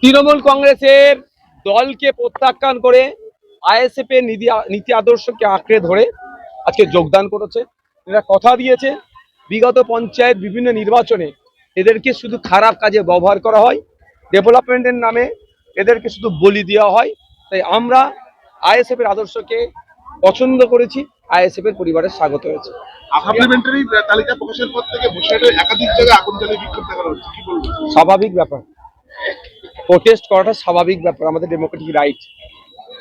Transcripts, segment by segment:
তৃণমূল কংগ্রেসের দলকে প্রত্যাখ্যান করে আইএসএফ এর নীতি আদর্শকে আঁকড়ে ধরে আজকে যোগদান করেছে। এরা কথা দিয়েছে বিগত পঞ্চায়েত বিভিন্ন নির্বাচনে এদেরকে শুধু খারাপ কাজে ব্যবহার করা হয়, ডেভেলপমেন্টের নামে এদেরকে শুধু বলি দেওয়া হয়। তাই আমরা আইএসএফ এর আদর্শকে পছন্দ করেছি, আইএসএফ এর পরিবারের স্বাগত হয়েছে। সাপ্লিমেন্টারি তালিকা প্রকাশের পর থেকে বসিরহাটে একাধিক জায়গায় আগুন জ্বালিয়ে বিক্ষোভ দেখানো হচ্ছে, কি বলবো? স্বাভাবিক ব্যাপার, প্রোটেস্ট করাটা স্বাভাবিক ব্যাপার, আমাদের ডেমোক্রেটিক রাইট।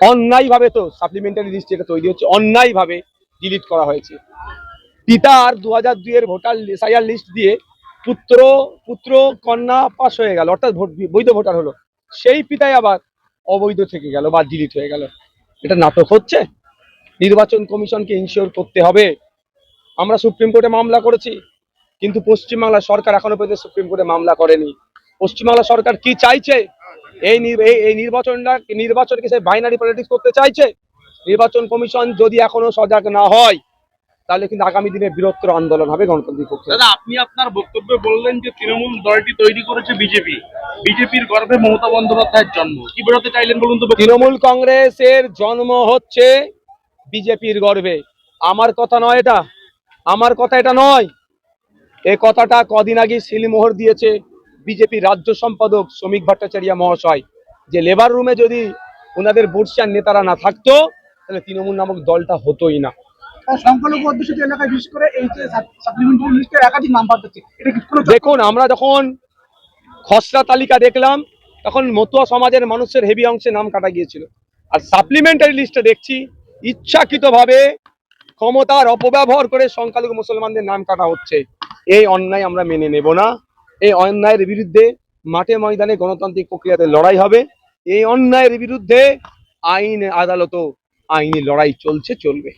অন্যায়ভাবে তো সাপ্লিমেন্টারি লিস্ট যেটা তৈরি হচ্ছে অন্যায়ভাবে ডিলিট করা হয়েছে। পিতার 2002 এর ভোটার এসআইআর লিস্ট দিয়ে পুত্র কন্যা পাস হয়ে গেল, অর্থাৎ বৈধ ভোটার হলো, সেই পিতাই আবার অবৈধ থেকে গেল বা ডিলিট হয়ে গেল। এটা নাটক হচ্ছে। নির্বাচন কমিশনকে ইনশিওর করতে হবে। আমরা সুপ্রিম কোর্টে মামলা করেছি, কিন্তু পশ্চিমবাংলা সরকার এখনো পর্যন্ত সুপ্রিম কোর্টে মামলা করেনি। পশ্চিমবাংলা সরকার কি চাইছে? এই নির্বাচনকে সে বাইনারি পলিটিক্স করতে চাইছে। নির্বাচন কমিশন যদি এখনো সজাগ না হয় তাহলে কিন্তু আগামী দিনে বৃহত্তর আন্দোলন হবে গণতান্ত্রিক পক্ষে। দাদা, আপনি আপনার বক্তব্যে বললেন যে তৃণমূল দলটি তৈরি করেছে বিজেপির গর্ভে মমতা বন্দ্যোপাধ্যায়ের জন্ম। কি বোঝাতে চাইলেন বলুন তো? তৃণমূল কংগ্রেসের জন্ম হচ্ছে বিজেপির গর্ভে। আমার কথা নয় এটা, আমার কথা এটা নয়। এই কথাটা কদিন আগে সিলমোহর দিয়েছে বিজেপি রাজ্য সম্পাদক শ্রমিক ভট্টাচার্য মহাশয়, যে লেবার রুমে যদি ওনাদের বর্ষিয়ান নেতারা না থাকতো তাহলে তৃণমূল নামক দলটা হতোই না। সংখ্যালঘু অধ্যুষিত এলাকায় বিশেষ করে এই যে সাপ্লিমেন্টারি লিস্টের একাধিক নাম পাঠাচ্ছে, এটা কি কোনো? দেখুন, আমরা যখন খসড়া তালিকা দেখলাম তখন মতুয়া সমাজের মানুষের হেভি অংশে নাম কাটা গিয়েছিল। আর সাপ্লিমেন্টারি লিস্টে দেখছি ইচ্ছাকৃতভাবে ক্ষমতার অপব্যবহার করে সংখ্যালঘু মুসলমানদের নাম কাটা হচ্ছে। এই অন্যায় আমরা মেনে নেব না। এই অন্যায়ের বিরুদ্ধে মাঠে ময়দানে গণতান্ত্রিক প্রক্রিয়াতে লড়াই হবে। এই অন্যায়ের বিরুদ্ধে আইন আদালতও আইনি লড়াই চলবে।